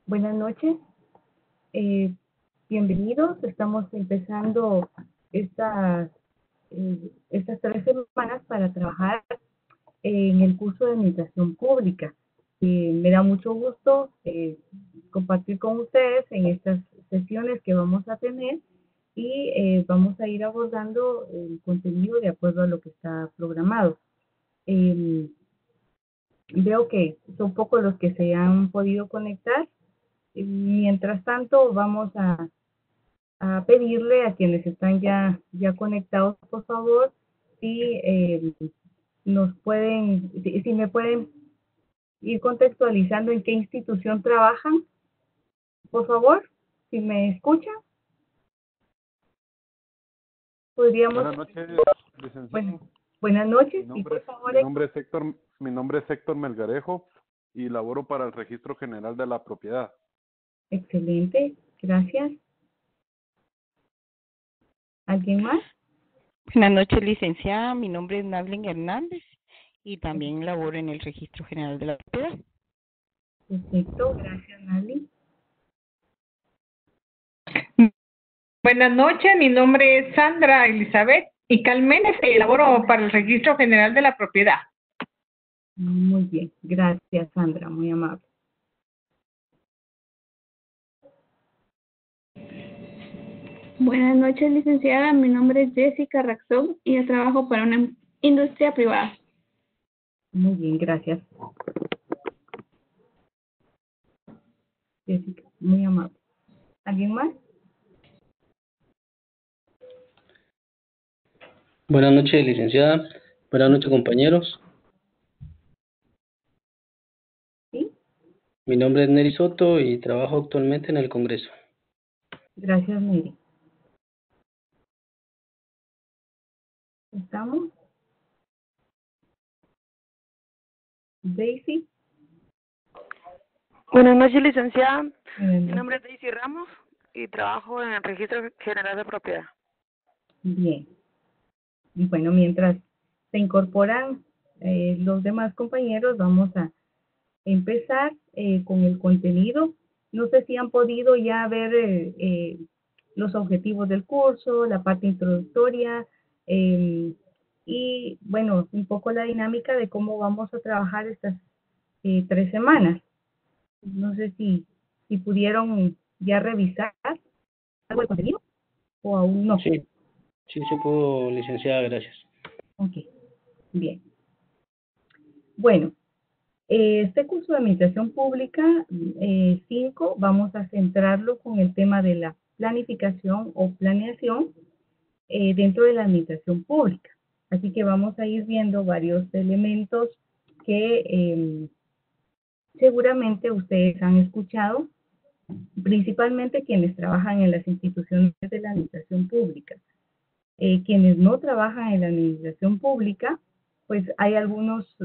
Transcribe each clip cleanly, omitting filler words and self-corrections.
Buenas noches, eh, bienvenidos. Estamos empezando estas, estas 3 semanas para trabajar en el curso de Administración Pública. Me da mucho gusto compartir con ustedes en estas sesiones que vamos a tener y vamos a ir abordando el contenido de acuerdo a lo que está programado. Eh, Veo que son pocos los que se han podido conectar. Mientras tanto, vamos a pedirle a quienes están ya conectados, por favor, si nos pueden, si me pueden ir contextualizando en qué institución trabajan, por favor, si me escuchan, podríamos. Buenas noches, Bueno, licenciado. buenas noches, Mi y nombre por es, favor, mi nombre es Héctor Melgarejo y laboro para el Registro General de la Propiedad. excelente, gracias. ¿Alguien más? Buenas noches, licenciada. Mi nombre es Nablen Hernández y también laboro en el Registro General de la Propiedad. Perfecto, gracias, Nali. Buenas noches, mi nombre es Sandra Elizabeth y Calmenes y laboro para el Registro General de la Propiedad. Muy bien, gracias, Sandra, muy amable. Buenas noches, licenciada. Mi nombre es Jessica Raxón y yo trabajo para una industria privada. Muy bien, gracias. Jessica, muy amable. ¿Alguien más? Buenas noches, licenciada. Buenas noches, compañeros. Sí, Mi nombre es Neri Soto y trabajo actualmente en el Congreso. gracias, Miri. ¿Estamos? Daisy. Buenas noches, licenciada. Buenas Mi noches. nombre es Daisy Ramos y trabajo en el Registro General de Propiedad. Bien. Y bueno, mientras se incorporan los demás compañeros, vamos a empezar con el contenido. No sé si han podido ya ver los objetivos del curso, la parte introductoria y, bueno, un poco la dinámica de cómo vamos a trabajar estas 3 semanas. No sé si pudieron ya revisar algo del contenido o aún no. Sí, sí puedo, licenciada, gracias. Ok, bien. Bueno, este curso de Administración Pública 5 vamos a centrarlo con el tema de la planificación o planeación dentro de la Administración Pública. Así que vamos a ir viendo varios elementos que seguramente ustedes han escuchado, principalmente quienes trabajan en las instituciones de la Administración Pública. Quienes no trabajan en la Administración Pública, pues hay algunos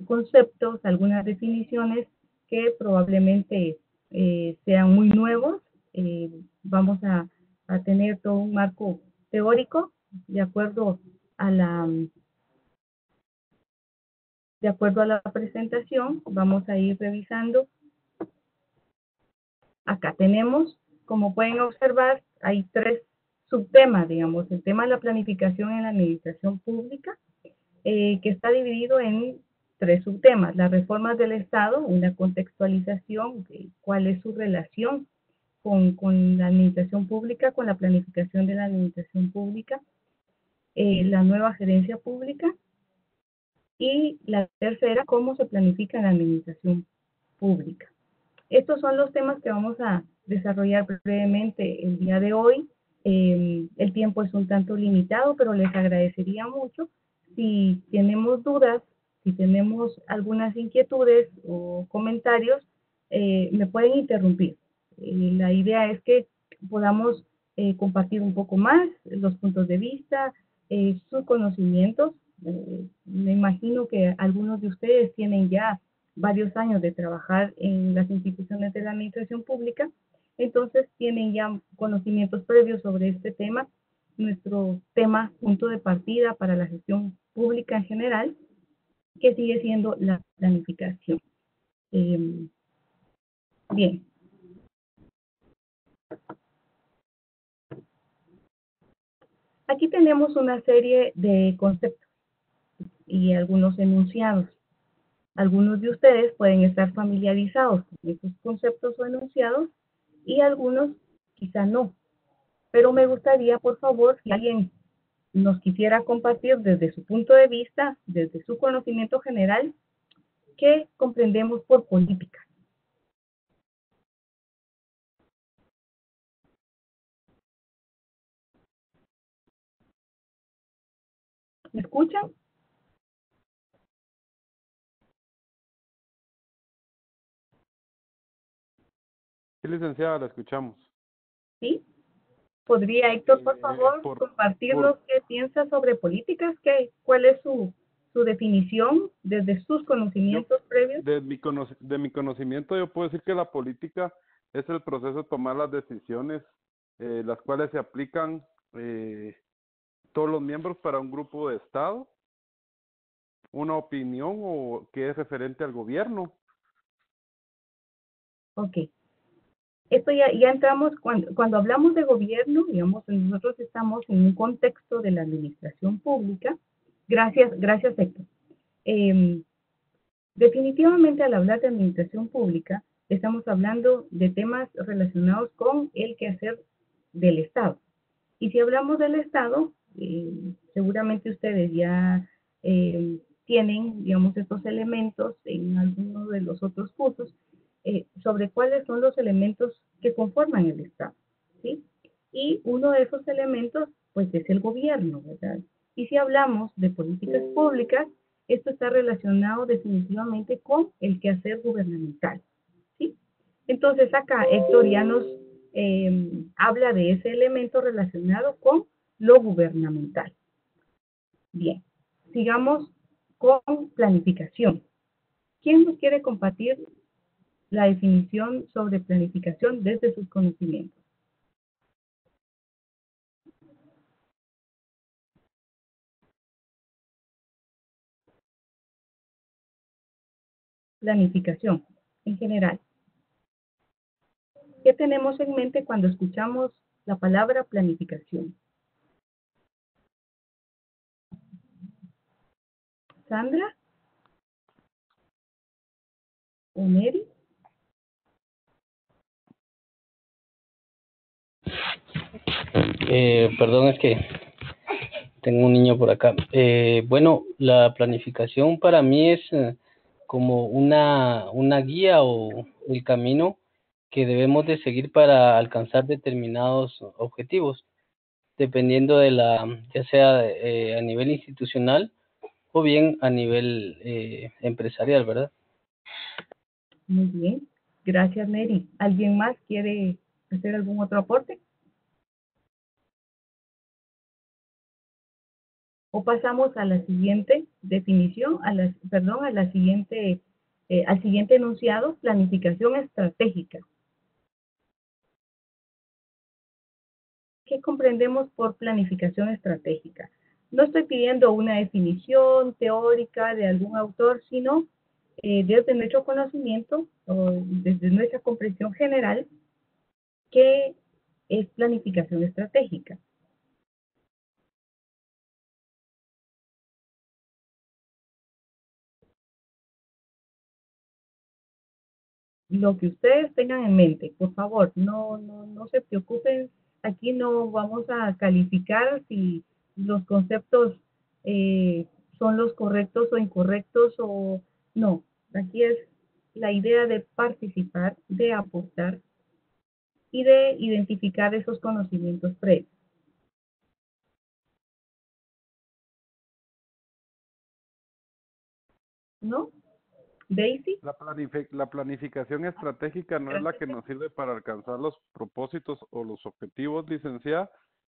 conceptos, algunas definiciones que probablemente sean muy nuevos. Vamos a tener todo un marco teórico de acuerdo a la presentación. Vamos a ir revisando. Acá tenemos, como pueden observar, hay 3 subtemas, digamos, el tema de la planificación en la administración pública, que está dividido en 3 subtemas. Las reformas del Estado, una contextualización de cuál es su relación con la administración pública, con la planificación de la administración pública, la nueva gerencia pública, y la tercera, cómo se planifica la administración pública. Estos son los temas que vamos a desarrollar brevemente el día de hoy. El tiempo es un tanto limitado, pero les agradecería mucho si tenemos dudas, si tenemos algunas inquietudes o comentarios, me pueden interrumpir. La idea es que podamos compartir un poco más los puntos de vista, sus conocimientos. Me imagino que algunos de ustedes tienen ya varios años de trabajar en las instituciones de la administración pública, entonces tienen ya conocimientos previos sobre este tema, nuestro tema punto de partida para la gestión pública en general, que sigue siendo la planificación. Bien, Aquí tenemos una serie de conceptos y algunos enunciados. Algunos de ustedes pueden estar familiarizados con estos conceptos o enunciados y algunos quizá no. Pero me gustaría, por favor, si alguien nos quisiera compartir desde su punto de vista, desde su conocimiento general, qué comprendemos por política. ¿Me escuchan? Sí, licenciada, la escuchamos. ¿Sí? ¿Podría Héctor, por favor, compartirnos qué piensa sobre políticas? ¿Cuál es su definición desde sus conocimientos previos? De mi conocimiento, yo puedo decir que la política es el proceso de tomar las decisiones, las cuales se aplican todos los miembros para un grupo de Estado, una opinión o que es referente al gobierno. Ok. Esto ya entramos, cuando hablamos de gobierno, digamos, nosotros estamos en un contexto de la administración pública. Gracias Héctor. Definitivamente al hablar de administración pública, estamos hablando de temas relacionados con el quehacer del Estado. Y si hablamos del Estado, seguramente ustedes ya tienen, digamos, estos elementos en alguno de los otros cursos sobre cuáles son los elementos que conforman el Estado, ¿sí? Y uno de esos elementos, pues, es el gobierno, ¿verdad? Y si hablamos de políticas públicas, esto está relacionado definitivamente con el quehacer gubernamental, ¿sí? Entonces acá Héctor ya nos habla de ese elemento relacionado con lo gubernamental. Bien, sigamos con planificación. ¿Quién nos quiere compartir la definición sobre planificación desde sus conocimientos? Planificación, en general. ¿Qué tenemos en mente cuando escuchamos la palabra planificación? ¿Sandra? ¿O Mary? Perdón, es que tengo un niño por acá. Bueno, la planificación para mí es como una guía o el camino que debemos de seguir para alcanzar determinados objetivos, dependiendo de ya sea a nivel institucional o bien a nivel empresarial, ¿verdad? Muy bien. Gracias, Mary. ¿Alguien más quiere hacer algún otro aporte? O pasamos a la siguiente definición, al siguiente enunciado, planificación estratégica. ¿Qué comprendemos por planificación estratégica? No estoy pidiendo una definición teórica de algún autor, sino desde nuestro conocimiento o desde nuestra comprensión general, ¿qué es planificación estratégica? Lo que ustedes tengan en mente, por favor, no se preocupen. Aquí no vamos a calificar si los conceptos son los correctos o incorrectos o no. Aquí es la idea de participar, de aportar y de identificar esos conocimientos previos, ¿no? Daisy. La planificación estratégica no es la que nos sirve para alcanzar los propósitos o los objetivos, licenciada.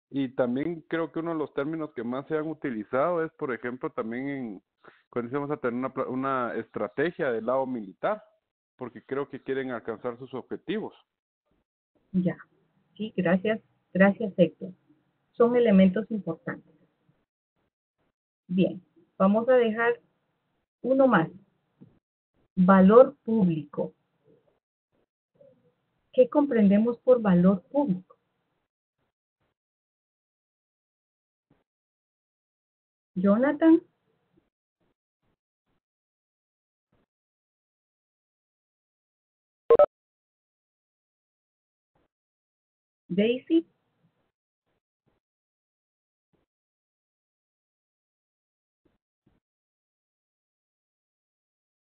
Y también creo que uno de los términos que más se han utilizado es, por ejemplo, también cuando vamos a tener una estrategia del lado militar, porque creo que quieren alcanzar sus objetivos. Ya, sí, gracias Héctor. Son elementos importantes. Bien, vamos a dejar uno más. Valor público. ¿Qué comprendemos por valor público? Jonathan. Daisy.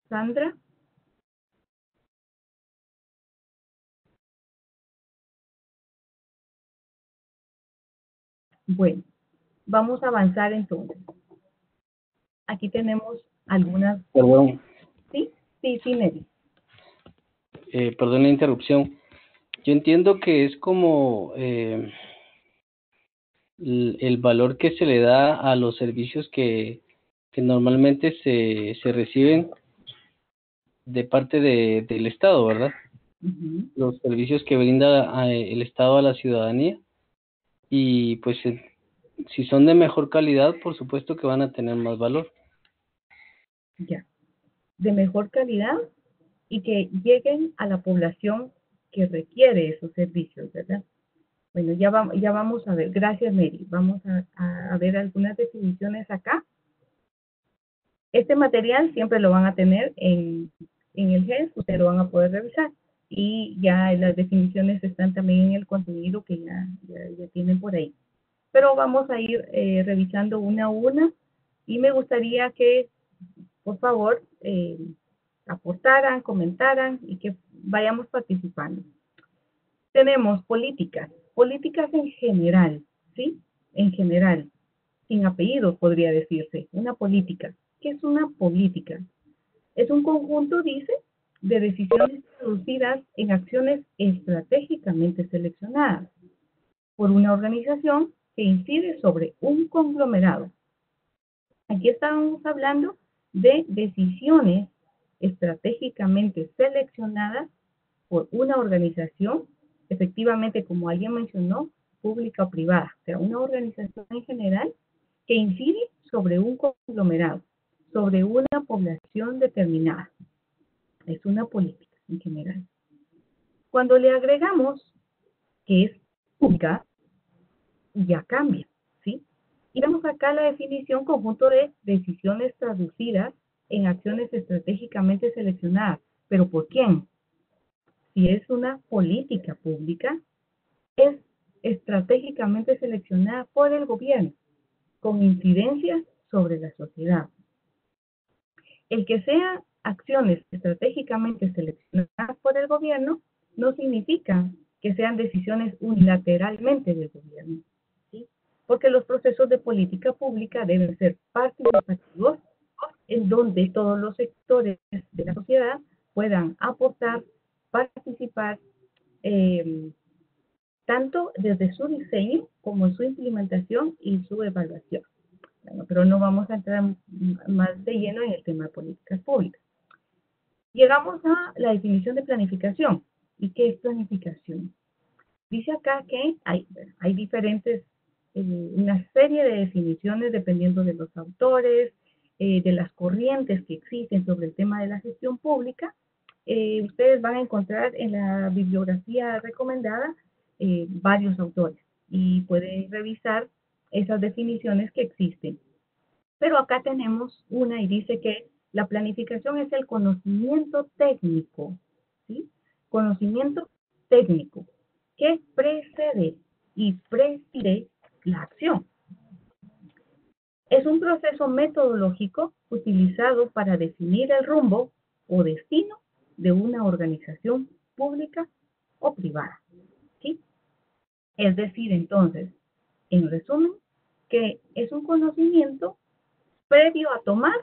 Sandra. Bueno, vamos a avanzar entonces. Aquí tenemos algunas... Perdón, ¿Sí? Sí, Nelly. Perdón la interrupción. Yo entiendo que es como el valor que se le da a los servicios que normalmente se reciben de parte del Estado, ¿verdad? Ujú. Los servicios que brinda el Estado a la ciudadanía. Y pues si son de mejor calidad, por supuesto que van a tener más valor. Ya. De mejor calidad y que lleguen a la población que requiere esos servicios, ¿verdad? Bueno, ya vamos a ver. Gracias, Mary. Vamos a ver algunas definiciones acá. Este material siempre lo van a tener en el GES, ustedes lo van a poder revisar. Y ya las definiciones están también en el contenido que ya tienen por ahí. Pero vamos a ir revisando una a una y me gustaría que, por favor, aportaran, comentaran y que vayamos participando. Tenemos políticas en general, ¿sí? En general, sin apellido podría decirse, una política. ¿Qué es una política? Es un conjunto, dice, de decisiones traducidas en acciones estratégicamente seleccionadas por una organización que incide sobre un conglomerado. Aquí estamos hablando de decisiones estratégicamente seleccionadas por una organización, efectivamente, como alguien mencionó, pública o privada, o sea, una organización en general que incide sobre un conglomerado, sobre una población determinada. Es una política en general. Cuando le agregamos que es pública, ya cambia, ¿sí? Y vemos acá la definición: conjunto de decisiones traducidas en acciones estratégicamente seleccionadas. ¿Pero por quién? Si es una política pública, es estratégicamente seleccionada por el gobierno, con incidencias sobre la sociedad. El que sean acciones estratégicamente seleccionadas por el gobierno no significa que sean decisiones unilateralmente del gobierno, ¿sí? Porque los procesos de política pública deben ser participativos, en donde todos los sectores de la sociedad puedan aportar, participar, tanto desde su diseño como en su implementación y su evaluación. Bueno, pero no vamos a entrar más de lleno en el tema de políticas públicas. Llegamos a la definición de planificación. ¿Y qué es planificación? Dice acá que hay diferentes, una serie de definiciones dependiendo de los autores, de las corrientes que existen sobre el tema de la gestión pública. Ustedes van a encontrar en la bibliografía recomendada varios autores y pueden revisar esas definiciones que existen. Pero acá tenemos una y dice que la planificación es el conocimiento técnico, ¿sí? Conocimiento técnico que precede y preside la acción. Es un proceso metodológico utilizado para definir el rumbo o destino de una organización pública o privada, ¿sí? Es decir, entonces, en resumen, que es un conocimiento previo a tomar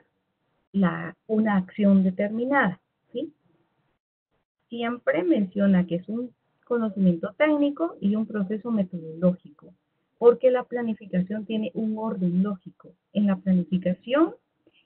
una acción determinada, ¿sí? Siempre menciona que es un conocimiento técnico y un proceso metodológico, porque la planificación tiene un orden lógico. En la planificación,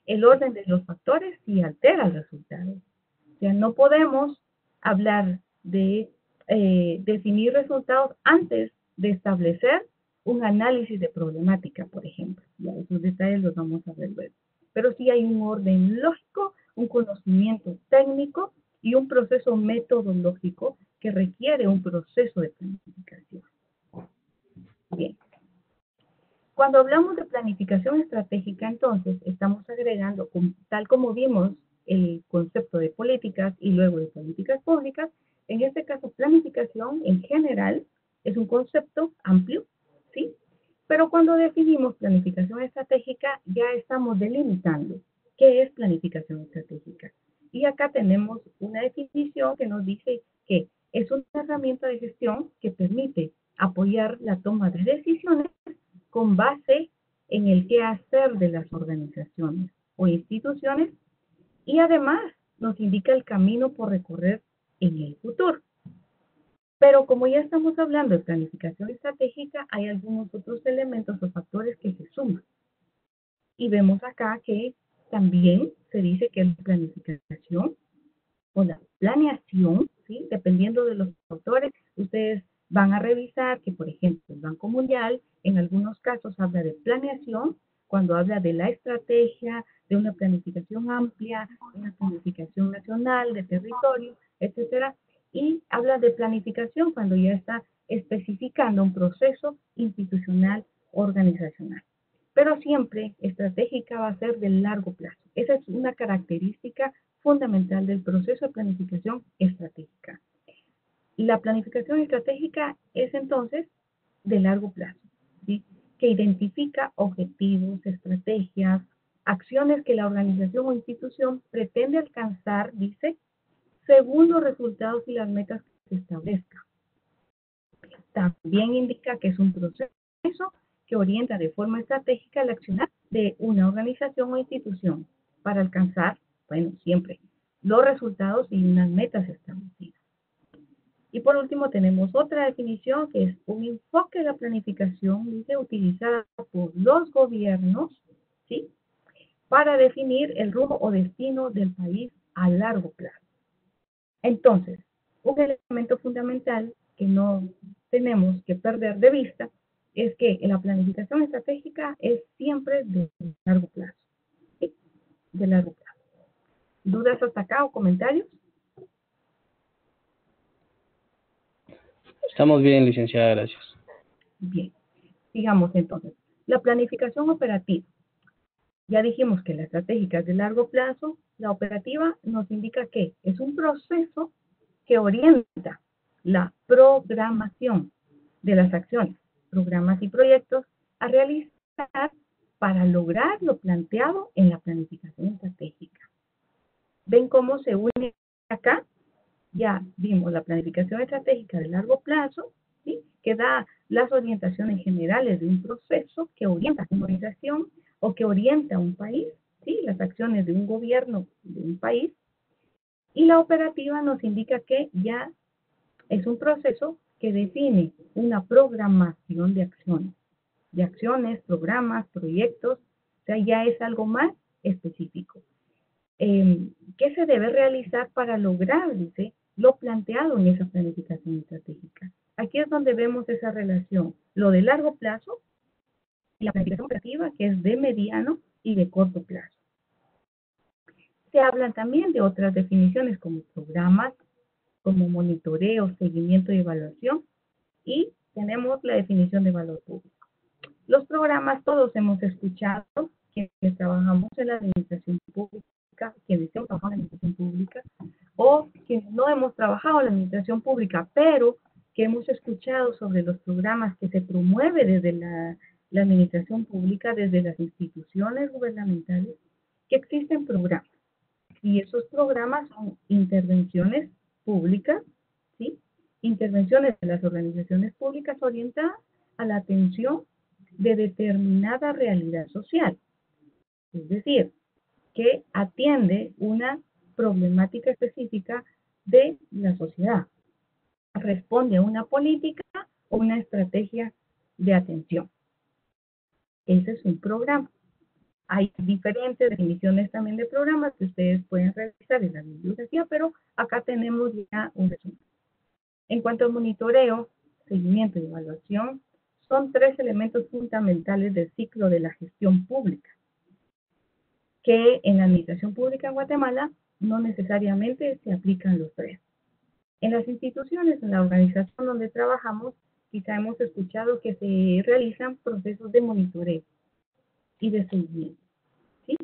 el orden de los factores sí altera el resultado. O sea, no podemos hablar de definir resultados antes de establecer un análisis de problemática, por ejemplo. Ya esos detalles los vamos a ver luego. Pero sí hay un orden lógico, un conocimiento técnico y un proceso metodológico que requiere un proceso de planificación. Bien. Cuando hablamos de planificación estratégica, entonces, estamos agregando, tal como vimos el concepto de políticas y luego de políticas públicas, en este caso, planificación en general es un concepto amplio, ¿sí? Pero cuando definimos planificación estratégica, ya estamos delimitando qué es planificación estratégica. Y acá tenemos una definición que nos dice que es una herramienta de gestión que permite apoyar la toma de decisiones con base en el quehacer de las organizaciones o instituciones y además nos indica el camino por recorrer en el futuro. Pero como ya estamos hablando de planificación estratégica, hay algunos otros elementos o factores que se suman. Y vemos acá que también se dice que la planificación o la planeación, ¿sí? Dependiendo de los autores, ustedes van a revisar que, por ejemplo, el Banco Mundial en algunos casos habla de planeación cuando habla de la estrategia, de una planificación amplia, una planificación nacional, de territorio, etcétera, y habla de planificación cuando ya está especificando un proceso institucional organizacional. Pero siempre estratégica va a ser de largo plazo. Esa es una característica fundamental del proceso de planificación estratégica. La planificación estratégica es entonces de largo plazo, ¿sí? Que identifica objetivos, estrategias, acciones que la organización o institución pretende alcanzar, dice, según los resultados y las metas que se establezcan. También indica que es un proceso que orienta de forma estratégica el accionar de una organización o institución para alcanzar, bueno, siempre, los resultados y unas metas establecidas. Y por último tenemos otra definición que es un enfoque de la planificación, dice, utilizada por los gobiernos, ¿sí? Para definir el rumbo o destino del país a largo plazo. Entonces, un elemento fundamental que no tenemos que perder de vista es que la planificación estratégica es siempre de largo plazo, ¿sí? De largo plazo. ¿Dudas hasta acá o comentarios? Estamos bien, licenciada, gracias. Bien, sigamos entonces. La planificación operativa. Ya dijimos que la estratégica es de largo plazo, la operativa nos indica que es un proceso que orienta la programación de las acciones, programas y proyectos a realizar para lograr lo planteado en la planificación estratégica. ¿Ven cómo se une acá? Ya vimos la planificación estratégica de largo plazo, ¿sí? Que da las orientaciones generales de un proceso que orienta a una organización o que orienta a un país, ¿sí? Las acciones de un gobierno de un país. Y la operativa nos indica que ya es un proceso que define una programación de acciones, programas, proyectos, o sea, ya es algo más específico. ¿Qué se debe realizar para lograr, dice, lo planteado en esa planificación estratégica? Aquí es donde vemos esa relación, lo de largo plazo y la planificación operativa, que es de mediano y de corto plazo. Se hablan también de otras definiciones como programas, como monitoreo, seguimiento y evaluación, y tenemos la definición de valor público. Los programas todos hemos escuchado, quienes trabajamos en la administración pública, quienes hemos trabajado en la administración pública, o quienes no hemos trabajado en la administración pública, pero que hemos escuchado sobre los programas que se promueve desde la administración pública, desde las instituciones gubernamentales, que existen programas. Y esos programas son intervenciones públicas, ¿sí? Intervenciones de las organizaciones públicas orientadas a la atención de determinada realidad social. Es decir, que atiende una problemática específica de la sociedad. Responde a una política o una estrategia de atención. Ese es un programa. Hay diferentes definiciones también de programas que ustedes pueden revisar en la bibliografía, pero acá tenemos ya un resumen. En cuanto al monitoreo, seguimiento y evaluación, son tres elementos fundamentales del ciclo de la gestión pública, que en la administración pública en Guatemala no necesariamente se aplican los tres. En las instituciones, en la organización donde trabajamos, quizá hemos escuchado que se realizan procesos de monitoreo y de seguimiento, ¿sí?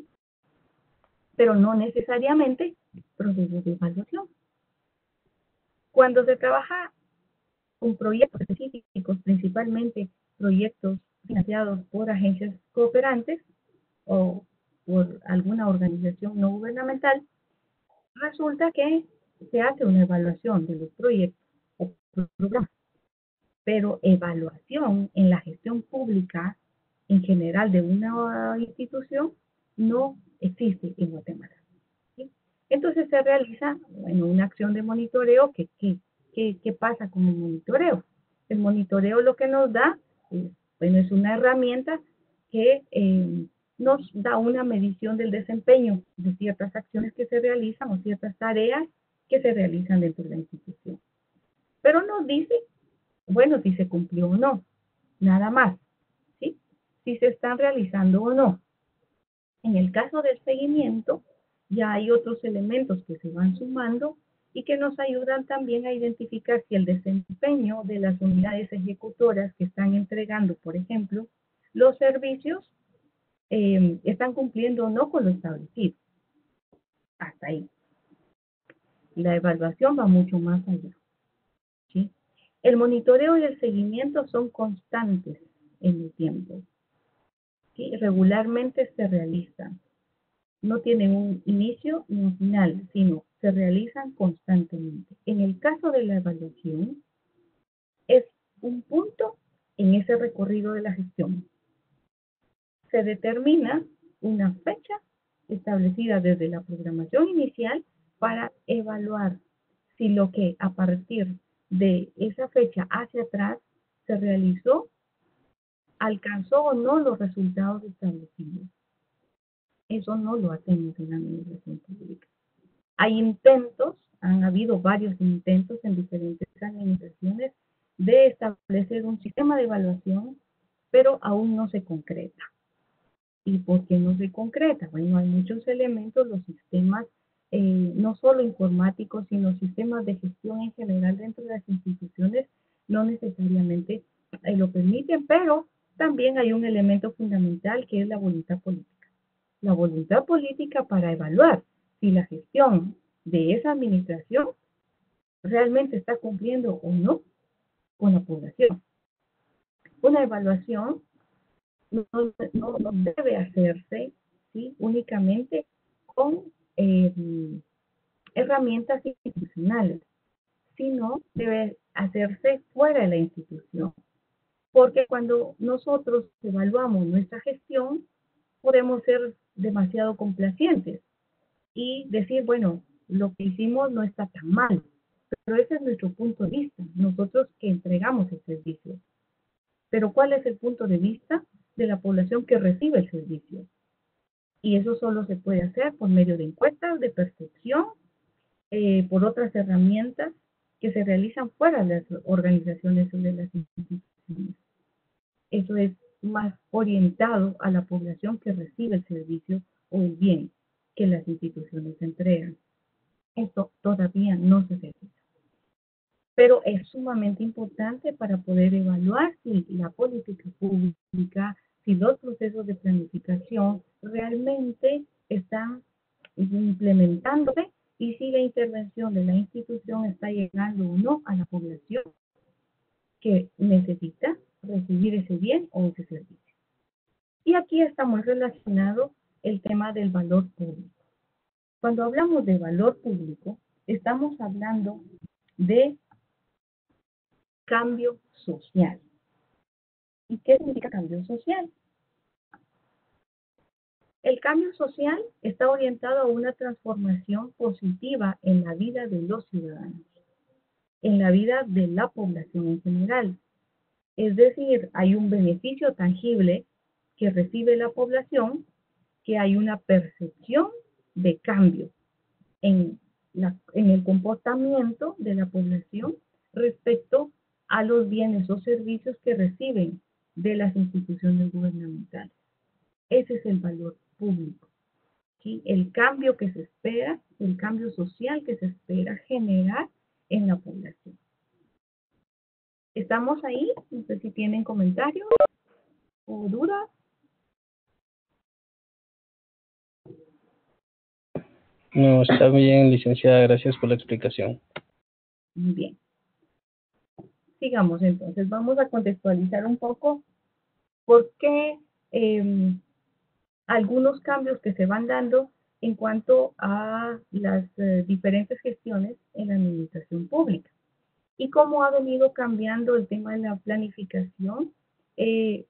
Pero no necesariamente procesos de evaluación. Cuando se trabaja con proyectos específicos, principalmente proyectos financiados por agencias cooperantes o por alguna organización no gubernamental, resulta que se hace una evaluación de los proyectos o programas, pero evaluación en la gestión pública en general de una institución no existe en Guatemala, ¿sí? Entonces se realiza una acción de monitoreo. ¿Qué pasa con el monitoreo? El monitoreo lo que nos da es una herramienta que nos da una medición del desempeño de ciertas acciones que se realizan o ciertas tareas que se realizan dentro de la institución. Pero nos dice, bueno, si se cumplió o no, nada más, ¿sí? Si se están realizando o no. En el caso del seguimiento, ya hay otros elementos que se van sumando y que nos ayudan también a identificar si el desempeño de las unidades ejecutoras que están entregando, por ejemplo, los servicios, están cumpliendo o no con lo establecido. Hasta ahí. La evaluación va mucho más allá, ¿sí? El monitoreo y el seguimiento son constantes en el tiempo, ¿sí? Regularmente se realizan. No tienen un inicio ni un final, sino se realizan constantemente. En el caso de la evaluación, es un punto en ese recorrido de la gestión. Se determina una fecha establecida desde la programación inicial para evaluar si lo que a partir de esa fecha hacia atrás se realizó, alcanzó o no los resultados establecidos. Eso no lo hacemos en la administración pública. Hay intentos, han habido varios intentos en diferentes administraciones de establecer un sistema de evaluación, pero aún no se concreta. ¿Y por qué no se concreta? Bueno, hay muchos elementos, los sistemas, no solo informáticos, sino sistemas de gestión en general dentro de las instituciones, no necesariamente lo permiten, pero también hay un elemento fundamental que es la voluntad política. La voluntad política para evaluar si la gestión de esa administración realmente está cumpliendo o no con la población. Una evaluación no debe hacerse, ¿sí?, únicamente con herramientas institucionales, sino debe hacerse fuera de la institución. Porque cuando nosotros evaluamos nuestra gestión, podemos ser demasiado complacientes y decir, bueno, lo que hicimos no está tan mal, pero ese es nuestro punto de vista, nosotros que entregamos el servicio. Pero ¿cuál es el punto de vista de la población que recibe el servicio? Y eso solo se puede hacer por medio de encuestas, de percepción, por otras herramientas que se realizan fuera de las organizaciones o de las instituciones. Eso es más orientado a la población que recibe el servicio o el bien que las instituciones entregan. Esto todavía no se realiza. Pero es sumamente importante para poder evaluar si la política pública, si los procesos de planificación realmente están implementándose y si la intervención de la institución está llegando o no a la población que necesita recibir ese bien o ese servicio. Y aquí está muy relacionado el tema del valor público. Cuando hablamos de valor público, estamos hablando de cambio social. ¿Y qué significa cambio social? El cambio social está orientado a una transformación positiva en la vida de los ciudadanos, en la vida de la población en general. Es decir, hay un beneficio tangible que recibe la población, que hay una percepción de cambio en el comportamiento de la población respecto a los bienes o servicios que reciben de las instituciones gubernamentales. Ese es el valor público, ¿sí? El cambio que se espera, el cambio social que se espera generar en la población. Estamos ahí, no sé si tienen comentarios o dudas. No, está bien, licenciada, gracias por la explicación. Muy bien. Sigamos entonces, vamos a contextualizar un poco por qué algunos cambios que se van dando en cuanto a las diferentes gestiones en la administración pública y cómo ha venido cambiando el tema de la planificación en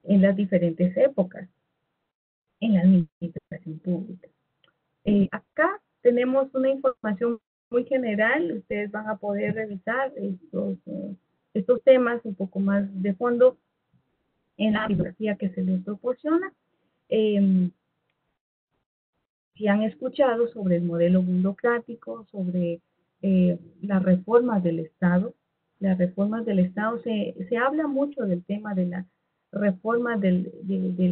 las diferentes épocas en la administración pública. Acá tenemos una información muy general, ustedes van a poder revisar estos temas un poco más de fondo en la bibliografía que se les proporciona. Si han escuchado sobre el modelo burocrático, sobre las reformas del Estado, se habla mucho del tema de la reforma del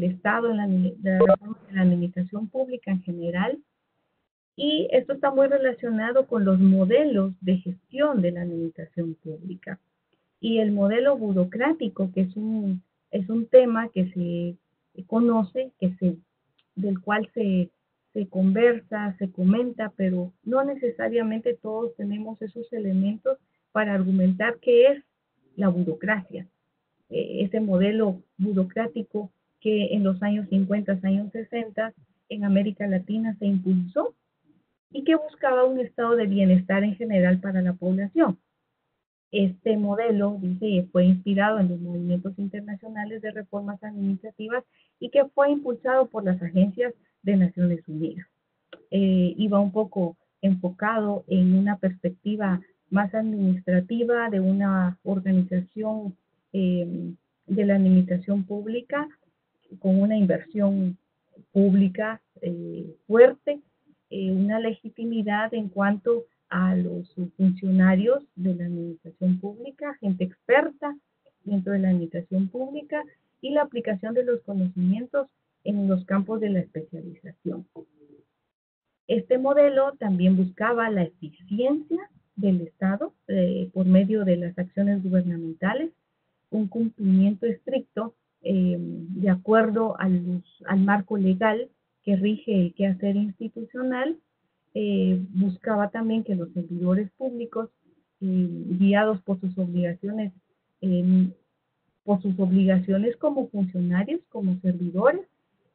Estado, de la reforma de la administración pública en general, y esto está muy relacionado con los modelos de gestión de la administración pública. Y el modelo burocrático, que es un tema que se conoce, del cual se conversa, se comenta, pero no necesariamente todos tenemos esos elementos para argumentar qué es la burocracia. Ese modelo burocrático que en los años 50, años 60, en América Latina se impulsó y que buscaba un estado de bienestar en general para la población. Este modelo, dice, fue inspirado en los movimientos internacionales de reformas administrativas y que fue impulsado por las agencias de Naciones Unidas. Iba un poco enfocado en una perspectiva más administrativa de una organización de la administración pública con una inversión pública fuerte, una legitimidad en cuanto a los funcionarios de la administración pública, gente experta dentro de la administración pública y la aplicación de los conocimientos en los campos de la especialización. Este modelo también buscaba la eficiencia del Estado por medio de las acciones gubernamentales, un cumplimiento estricto de acuerdo al marco legal que rige el quehacer institucional. Buscaba también que los servidores públicos, guiados por sus obligaciones como funcionarios, como servidores,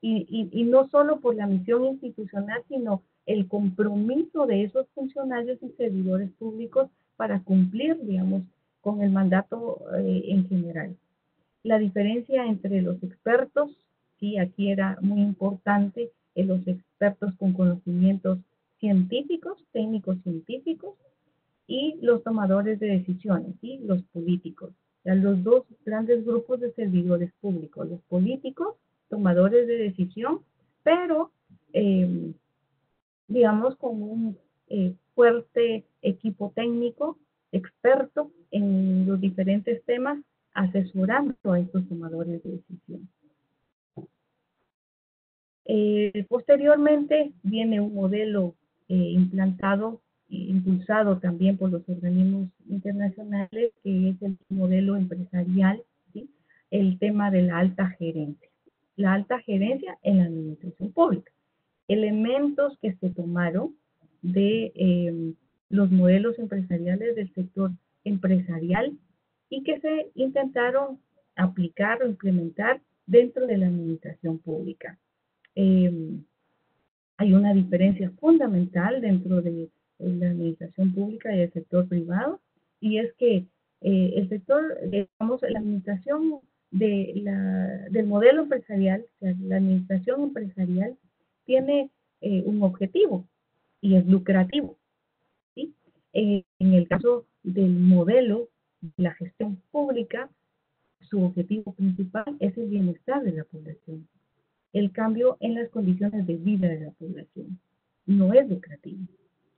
y no solo por la misión institucional, sino el compromiso de esos funcionarios y servidores públicos para cumplir, digamos, con el mandato en general. La diferencia entre los expertos, sí, aquí era muy importante, los expertos con conocimientos científicos, técnicos científicos, y los tomadores de decisiones, ¿sí? Los políticos. O sea, los dos grandes grupos de servidores públicos, los políticos, tomadores de decisión, pero, digamos, con un fuerte equipo técnico, experto en los diferentes temas, asesorando a estos tomadores de decisión. Posteriormente viene un modelo implantado impulsado también por los organismos internacionales, que es el modelo empresarial, ¿sí? El tema de la alta gerencia. La alta gerencia en la administración pública. Elementos que se tomaron de los modelos empresariales del sector empresarial y que se intentaron aplicar o implementar dentro de la administración pública. Hay una diferencia fundamental dentro de la administración pública y el sector privado, y es que el sector, digamos, la administración del modelo empresarial, o sea, la administración empresarial tiene un objetivo y es lucrativo, ¿sí? En el caso del modelo de la gestión pública, su objetivo principal es el bienestar de la población, el cambio en las condiciones de vida de la población, no es lucrativo.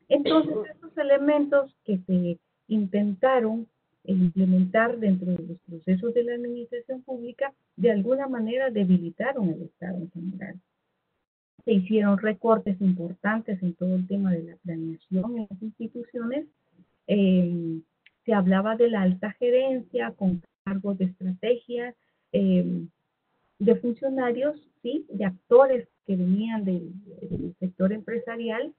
Entonces, estos elementos que se intentaron implementar dentro de los procesos de la administración pública, de alguna manera debilitaron el Estado en general. Se hicieron recortes importantes en todo el tema de la planeación en las instituciones, se se hablaba de la alta gerencia con cargos de estrategia, de funcionarios, ¿sí? De actores que venían del sector empresarial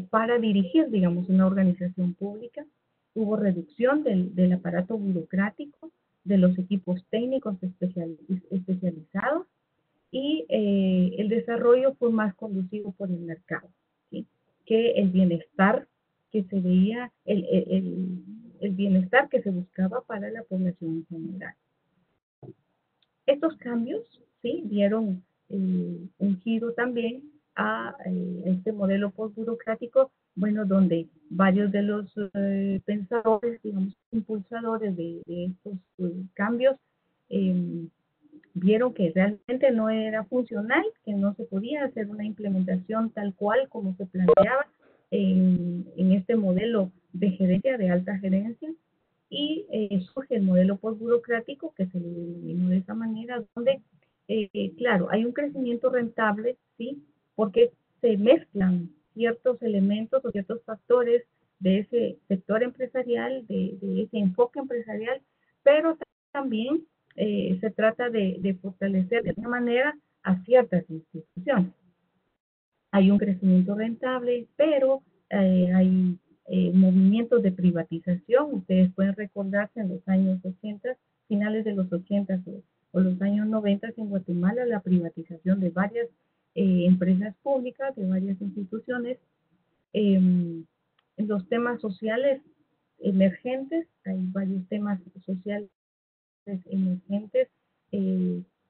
para dirigir, digamos, una organización pública. Hubo reducción del aparato burocrático, de los equipos técnicos especializados, y el desarrollo fue más conducido por el mercado, ¿sí? Que el bienestar que se veía, el bienestar que se buscaba para la población en general. Estos cambios, ¿sí? Dieron un giro también a este modelo postburocrático, bueno, donde varios de los pensadores, digamos, impulsadores de estos cambios, vieron que realmente no era funcional, que no se podía hacer una implementación tal cual como se planteaba en este modelo de gerencia, de alta gerencia, y surge el modelo postburocrático que se le denominó de esa manera, donde, claro, hay un crecimiento rentable, ¿sí? Porque se mezclan ciertos elementos o ciertos factores de ese sector empresarial, de ese enfoque empresarial, pero también se trata de fortalecer de alguna manera a ciertas instituciones. Hay un crecimiento rentable, pero hay movimientos de privatización. Ustedes pueden recordarse en los años 80, finales de los 80 o los años 90 en Guatemala, la privatización de varias empresas públicas, de varias instituciones. En los temas sociales emergentes, hay varios temas sociales emergentes,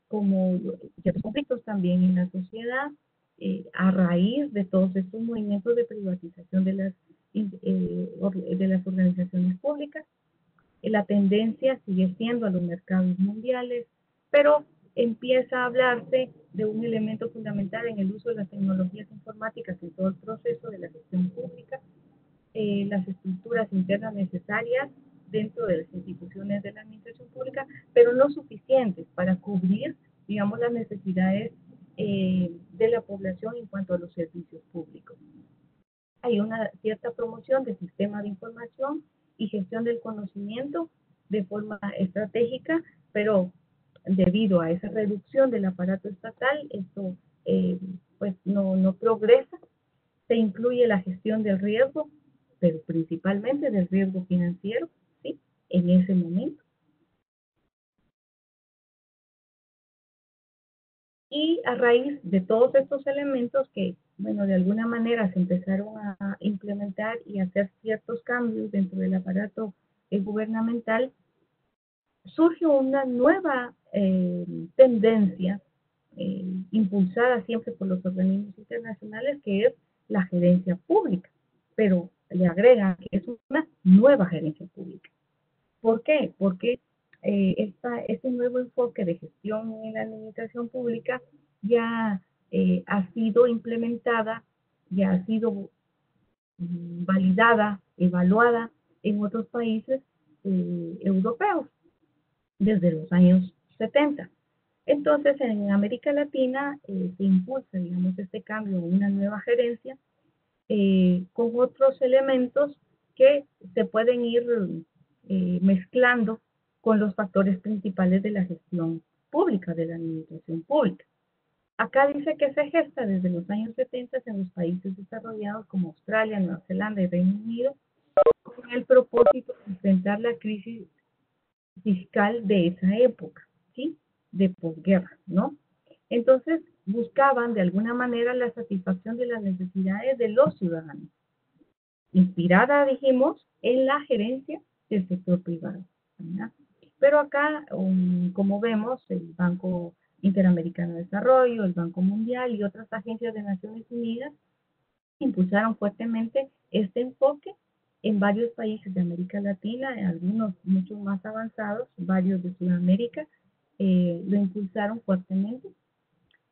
como ciertos conflictos también en la sociedad, a raíz de todos estos movimientos de privatización de las organizaciones públicas. La tendencia sigue siendo a los mercados mundiales, pero empieza a hablarse de un elemento fundamental en el uso de las tecnologías informáticas en todo el proceso de la gestión pública, las estructuras internas necesarias dentro de las instituciones de la administración pública, pero no suficientes para cubrir, digamos, las necesidades de la población en cuanto a los servicios públicos. Hay una cierta promoción del sistema de información y gestión del conocimiento de forma estratégica, pero debido a esa reducción del aparato estatal, esto pues no progresa. Se incluye la gestión del riesgo, pero principalmente del riesgo financiero, ¿sí? En ese momento. Y a raíz de todos estos elementos que, bueno, de alguna manera se empezaron a implementar y a hacer ciertos cambios dentro del aparato gubernamental, surge una nueva tendencia impulsada siempre por los organismos internacionales, que es la gerencia pública, pero le agregan que es una nueva gerencia pública. ¿Por qué? Porque este nuevo enfoque de gestión en la administración pública ya ha sido implementada, ya ha sido validada, evaluada en otros países europeos desde los años 70. Entonces, en América Latina se impulsa, digamos, este cambio a una nueva gerencia con otros elementos que se pueden ir mezclando con los factores principales de la gestión pública, de la administración pública. Acá dice que se gesta desde los años 70 en los países desarrollados como Australia, Nueva Zelanda y Reino Unido, con el propósito de enfrentar la crisis fiscal de esa época, ¿sí? De posguerra, ¿no? Entonces, buscaban de alguna manera la satisfacción de las necesidades de los ciudadanos, inspirada, dijimos, en la gerencia del sector privado, ¿verdad? Pero acá, como vemos, el Banco Interamericano de Desarrollo, el Banco Mundial y otras agencias de Naciones Unidas impulsaron fuertemente este enfoque en varios países de América Latina, algunos mucho más avanzados, varios de Sudamérica, lo impulsaron fuertemente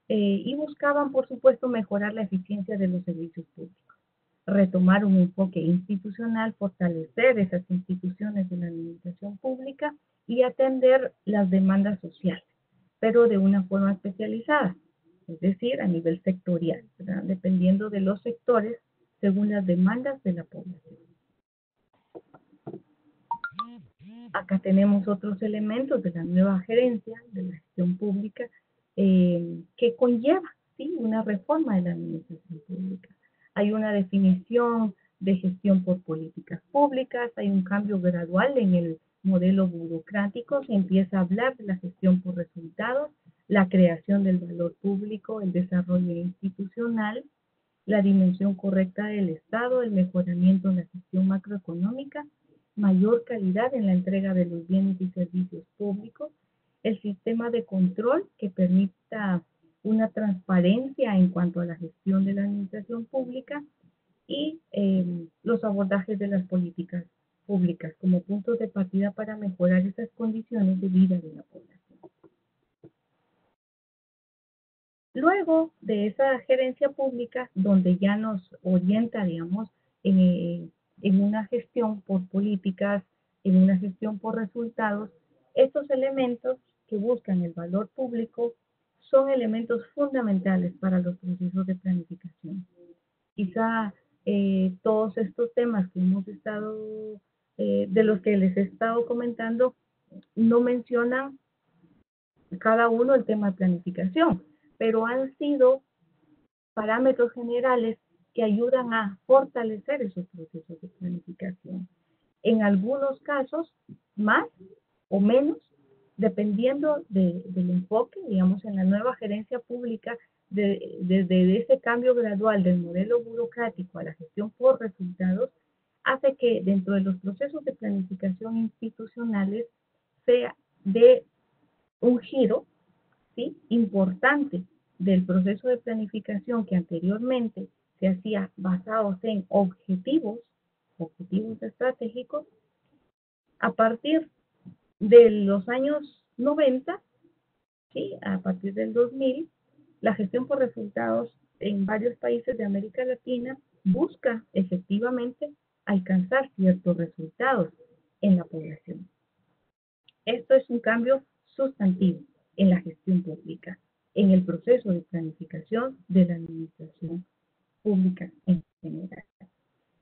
y buscaban, por supuesto, mejorar la eficiencia de los servicios públicos, retomar un enfoque institucional, fortalecer esas instituciones de la administración pública y atender las demandas sociales, pero de una forma especializada, es decir, a nivel sectorial, ¿verdad? Dependiendo de los sectores según las demandas de la población. Acá tenemos otros elementos de la nueva gerencia de la gestión pública que conlleva, ¿sí?, una reforma de la administración pública. Hay una definición de gestión por políticas públicas, hay un cambio gradual en el modelo burocrático, se empieza a hablar de la gestión por resultados, la creación del valor público, el desarrollo institucional, la dimensión correcta del Estado, el mejoramiento en la gestión macroeconómica, mayor calidad en la entrega de los bienes y servicios públicos, el sistema de control que permita una transparencia en cuanto a la gestión de la administración pública y los abordajes de las políticas públicas como puntos de partida para mejorar esas condiciones de vida de la población. Luego de esa gerencia pública, donde ya nos orienta, digamos, en una gestión por políticas, en una gestión por resultados, estos elementos que buscan el valor público son elementos fundamentales para los procesos de planificación. Quizá todos estos temas que hemos estado, de los que les he estado comentando, no mencionan cada uno el tema de planificación, pero han sido parámetros generales que ayudan a fortalecer esos procesos de planificación. En algunos casos, más o menos, dependiendo del enfoque, digamos, en la nueva gerencia pública, desde ese cambio gradual del modelo burocrático a la gestión por resultados, hace que dentro de los procesos de planificación institucionales sea de un giro, ¿sí?, importante del proceso de planificación que anteriormente se hacía basados en objetivos estratégicos. A partir de los años 90, ¿sí?, a partir del 2000, la gestión por resultados en varios países de América Latina busca efectivamente alcanzar ciertos resultados en la población. Esto es un cambio sustantivo en la gestión pública, en el proceso de planificación de la administración pública en general.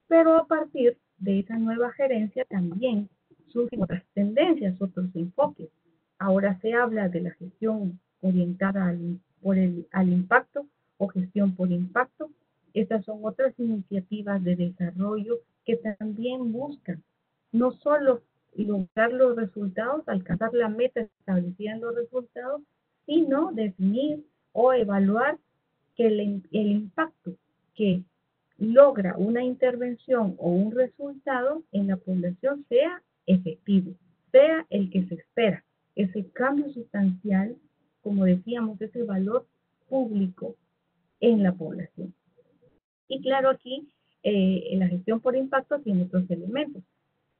Pero a partir de esa nueva gerencia también surgen otras tendencias, otros enfoques. Ahora se habla de la gestión orientada al impacto o gestión por impacto. Estas son otras iniciativas de desarrollo que también buscan no solo lograr los resultados, alcanzar la meta establecida en los resultados, sino definir o evaluar que el impacto que logra una intervención o un resultado en la población sea efectivo, sea el que se espera, ese cambio sustancial, como decíamos, ese valor público en la población. Y claro, aquí la gestión por impacto tiene otros elementos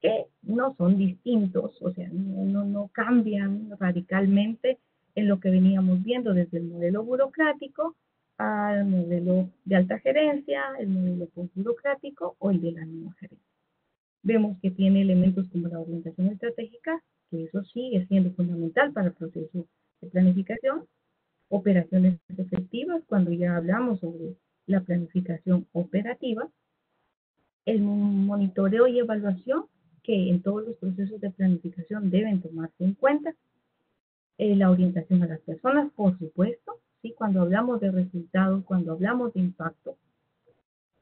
que no son distintos, o sea, no cambian radicalmente en lo que veníamos viendo desde el modelo burocrático al modelo de alta gerencia, el modelo burocrático o el de la nueva gerencia. Vemos que tiene elementos como la orientación estratégica, que eso sigue siendo fundamental para el proceso de planificación, operaciones efectivas, cuando ya hablamos sobre la planificación operativa, el monitoreo y evaluación, que en todos los procesos de planificación deben tomarse en cuenta, la orientación a las personas, por supuesto, ¿sí?, cuando hablamos de resultados, cuando hablamos de impacto,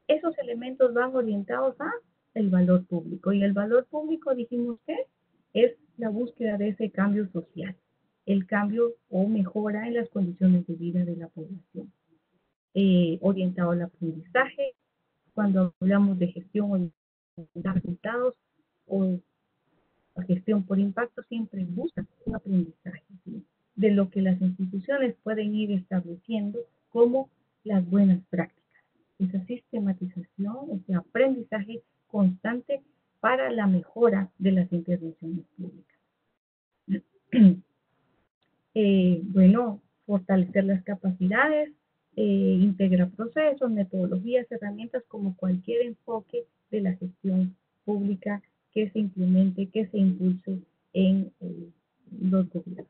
esos elementos van orientados a el valor público, y el valor público, dijimos que es la búsqueda de ese cambio social, el cambio o mejora en las condiciones de vida de la población, orientado al aprendizaje. Cuando hablamos de gestión de resultados o gestión por impacto, siempre busca un aprendizaje, ¿sí?, de lo que las instituciones pueden ir estableciendo como las buenas prácticas. Esa sistematización, ese aprendizaje constante para la mejora de las intervenciones públicas. Bueno, fortalecer las capacidades, integrar procesos, metodologías, herramientas, como cualquier enfoque de la gestión pública que se implemente, que se impulse en los gobiernos.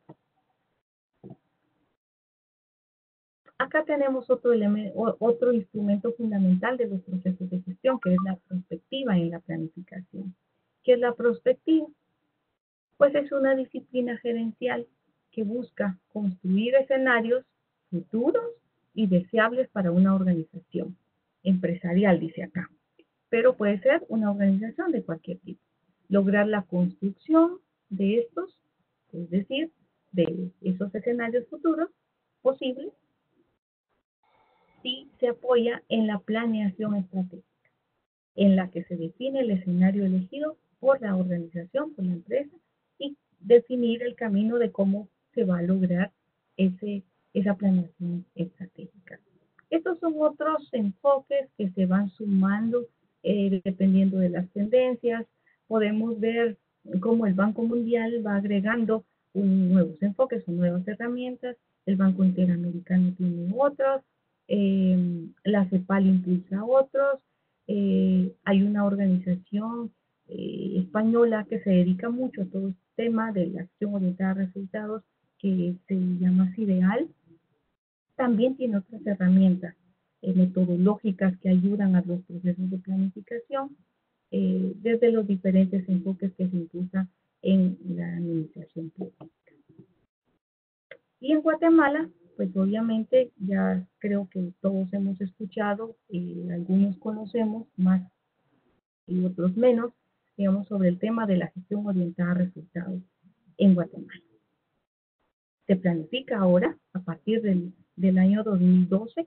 Acá tenemos otro instrumento fundamental de los procesos de gestión, que es la prospectiva en la planificación. ¿Qué es la prospectiva? Pues es una disciplina gerencial que busca construir escenarios futuros y deseables para una organización empresarial, dice acá, pero puede ser una organización de cualquier tipo. Lograr la construcción de estos, es decir, de esos escenarios futuros posibles, si se apoya en la planeación estratégica, en la que se define el escenario elegido por la organización, por la empresa, y definir el camino de cómo se va a lograr esa planeación estratégica. Estos son otros enfoques que se van sumando dependiendo de las tendencias. Podemos ver cómo el Banco Mundial va agregando nuevos enfoques o nuevas herramientas. El Banco Interamericano tiene otros. La CEPAL impulsa otros. Hay una organización española que se dedica mucho a todo este tema de la acción orientada a resultados que se llama CIDEAL. También tiene otras herramientas metodológicas que ayudan a los procesos de planificación desde los diferentes enfoques que se impulsan en la administración pública. Y en Guatemala, pues obviamente ya creo que todos hemos escuchado, algunos conocemos más y otros menos, digamos, sobre el tema de la gestión orientada a resultados en Guatemala. Se planifica ahora, a partir del año 2012,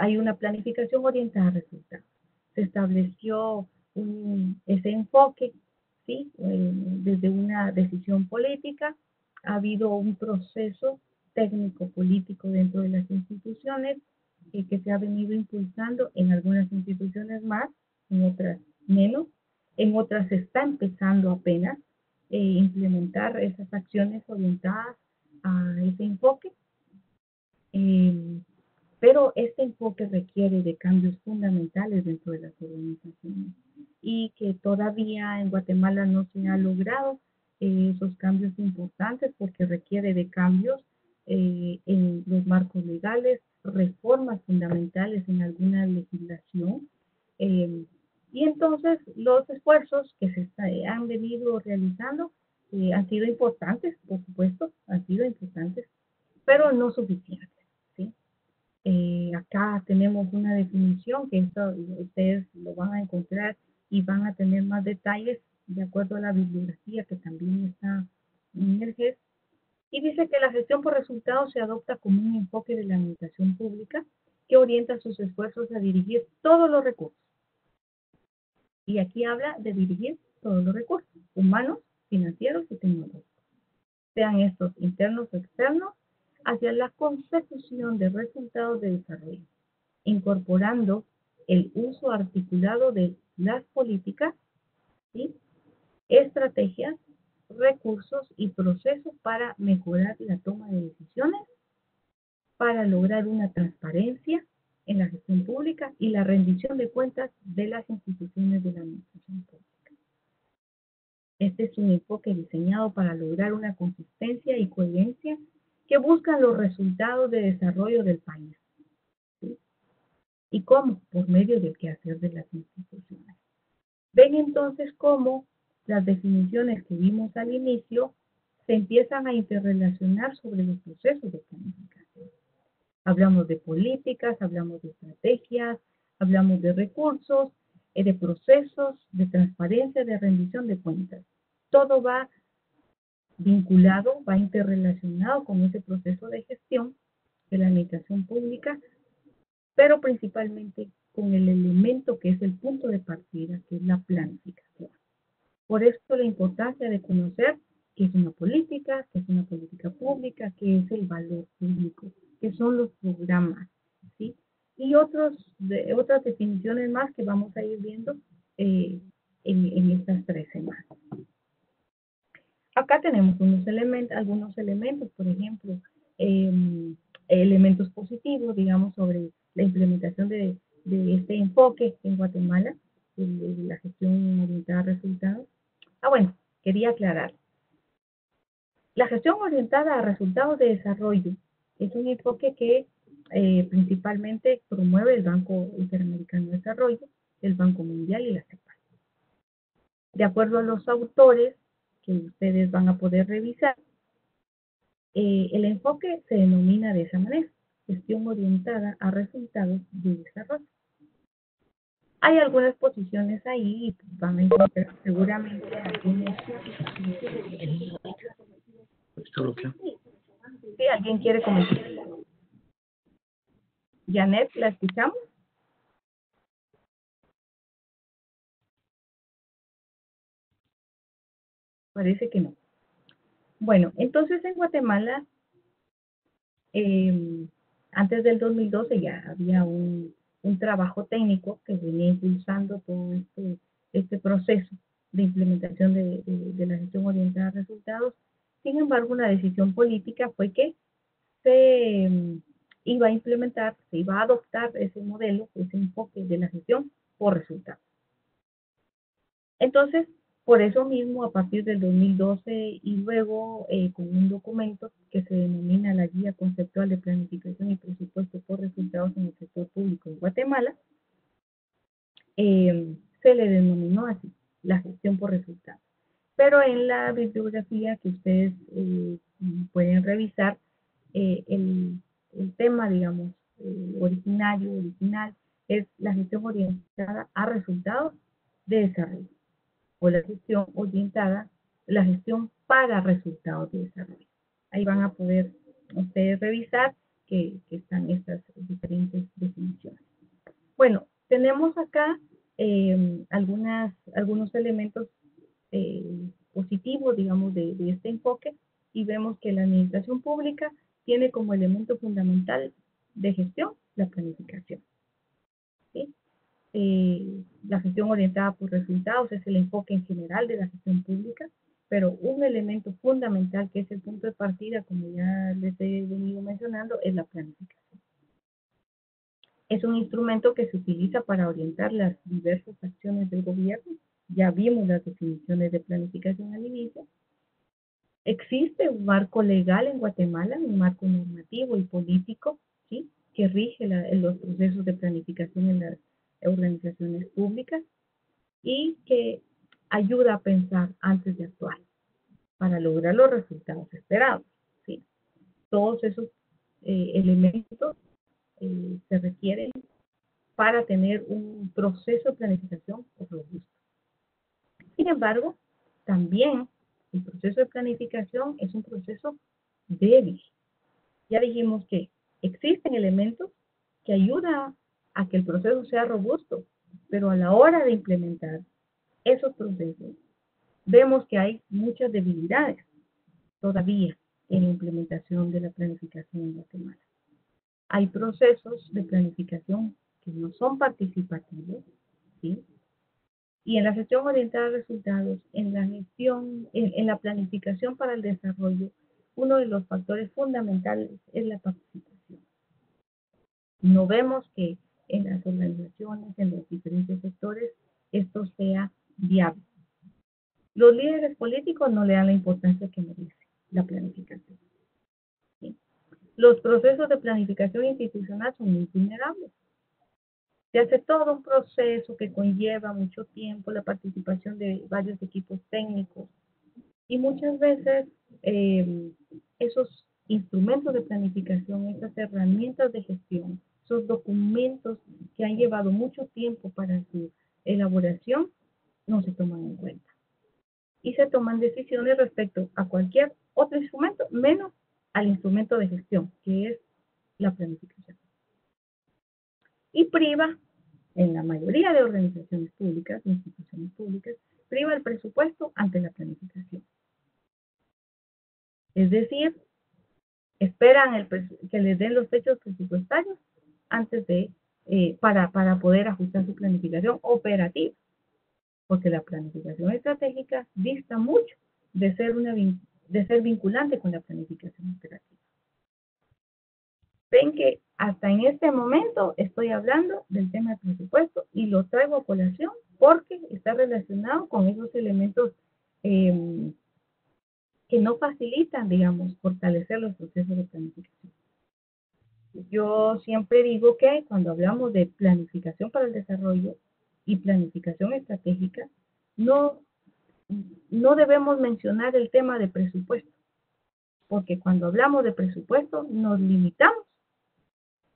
hay una planificación orientada a resultados. Se estableció ese enfoque, ¿sí? Desde una decisión política. Ha habido un proceso técnico-político dentro de las instituciones que se ha venido impulsando en algunas instituciones más, en otras menos, en otras se está empezando apenas implementar esas acciones orientadas a ese enfoque. Pero este enfoque requiere de cambios fundamentales dentro de las organizaciones y que todavía en Guatemala no se han logrado esos cambios importantes porque requiere de cambios en los marcos legales, reformas fundamentales en alguna legislación. Y entonces los esfuerzos que se han venido realizando han sido importantes, por supuesto, han sido importantes, pero no suficientes. Acá tenemos una definición que esto ustedes lo van a encontrar y van a tener más detalles de acuerdo a la bibliografía que también está en el GES. Y dice que la gestión por resultados se adopta como un enfoque de la administración pública que orienta sus esfuerzos a dirigir todos los recursos. Y aquí habla de dirigir todos los recursos, humanos, financieros y tecnológicos, sean estos internos o externos, hacia la consecución de resultados de desarrollo, incorporando el uso articulado de las políticas, ¿sí? Estrategias, recursos y procesos para mejorar la toma de decisiones, para lograr una transparencia en la gestión pública y la rendición de cuentas de las instituciones de la administración pública. Este es un enfoque diseñado para lograr una consistencia y coherencia que buscan los resultados de desarrollo del país. ¿Sí? ¿Y cómo? Por medio del quehacer de las instituciones. Ven entonces cómo las definiciones que vimos al inicio se empiezan a interrelacionar sobre los procesos de planificación. Hablamos de políticas, hablamos de estrategias, hablamos de recursos, de procesos, de transparencia, de rendición de cuentas. Todo va vinculado, va interrelacionado con ese proceso de gestión de la administración pública, pero principalmente con el elemento que es el punto de partida, que es la planificación. Por eso la importancia de conocer qué es una política pública, qué es el valor público, qué son los programas, ¿sí? Y otras definiciones más que vamos a ir viendo en estas 3 semanas. Acá tenemos algunos elementos, por ejemplo, elementos positivos, digamos, sobre la implementación de este enfoque en Guatemala, de la gestión orientada a resultados. Bueno, quería aclarar. La gestión orientada a resultados de desarrollo es un enfoque que principalmente promueve el Banco Interamericano de Desarrollo, el Banco Mundial y la CEPAL. De acuerdo a los autores que ustedes van a poder revisar, el enfoque se denomina de esa manera: gestión orientada a resultados de desarrollo. Hay algunas posiciones ahí y van a encontrar seguramente algunos. Sí, ¿alguien quiere comentar? Janet, ¿la escuchamos? Parece que no. Bueno, entonces en Guatemala, antes del 2012 ya había un trabajo técnico que venía impulsando todo este proceso de implementación de la gestión orientada a resultados. Sin embargo, una decisión política fue que se iba a implementar, se iba a adoptar ese modelo, ese enfoque de la gestión por resultados. Entonces, por eso mismo, a partir del 2012 y luego con un documento que se denomina la Guía Conceptual de Planificación y Presupuesto por Resultados en el Sector Público en Guatemala, se le denominó así, la gestión por resultados. Pero en la bibliografía que ustedes pueden revisar, el tema, digamos, original, es la gestión orientada a resultados de desarrollo, o la gestión orientada, la gestión para resultados de desarrollo. Ahí van a poder ustedes revisar que están estas diferentes definiciones. Bueno, tenemos acá algunos elementos positivos, digamos, de este enfoque, y vemos que la administración pública tiene como elemento fundamental de gestión la planificación. ¿Sí? La gestión orientada por resultados es el enfoque en general de la gestión pública, pero un elemento fundamental que es el punto de partida, como ya les he venido mencionando, es la planificación. Es un instrumento que se utiliza para orientar las diversas acciones del gobierno. Ya vimos las definiciones de planificación al inicio. Existe un marco legal en Guatemala, un marco normativo y político, ¿sí?, que rige los procesos de planificación en las organizaciones públicas y que ayuda a pensar antes de actuar para lograr los resultados esperados, ¿sí? Todos esos elementos se requieren para tener un proceso de planificación robusto. Sin embargo, también el proceso de planificación es un proceso débil. Ya dijimos que existen elementos que ayudan a que el proceso sea robusto, pero a la hora de implementar esos procesos, vemos que hay muchas debilidades todavía en la implementación de la planificación en Guatemala. Hay procesos de planificación que no son participativos, ¿sí? Y en la gestión orientada a resultados, en la planificación para el desarrollo, uno de los factores fundamentales es la participación. No vemos que en las organizaciones, en los diferentes sectores, esto sea viable. Los líderes políticos no le dan la importancia que merece la planificación, ¿sí? Los procesos de planificación institucional son muy vulnerables. Se hace todo un proceso que conlleva mucho tiempo, la participación de varios equipos técnicos, y muchas veces esos instrumentos de planificación, esas herramientas de gestión, esos documentos que han llevado mucho tiempo para su elaboración, no se toman en cuenta. Y se toman decisiones respecto a cualquier otro instrumento, menos al instrumento de gestión, que es la planificación. Y priva, en la mayoría de organizaciones públicas, instituciones públicas, priva el presupuesto ante la planificación. Es decir, esperan que les den los techos presupuestarios antes de, para poder ajustar su planificación operativa. Porque la planificación estratégica dista mucho de ser vinculante con la planificación operativa. Ven que hasta en este momento estoy hablando del tema de presupuesto y lo traigo a colación porque está relacionado con esos elementos que no facilitan, digamos, fortalecer los procesos de planificación. Yo siempre digo que cuando hablamos de planificación para el desarrollo y planificación estratégica, no no debemos mencionar el tema de presupuesto, porque cuando hablamos de presupuesto nos limitamos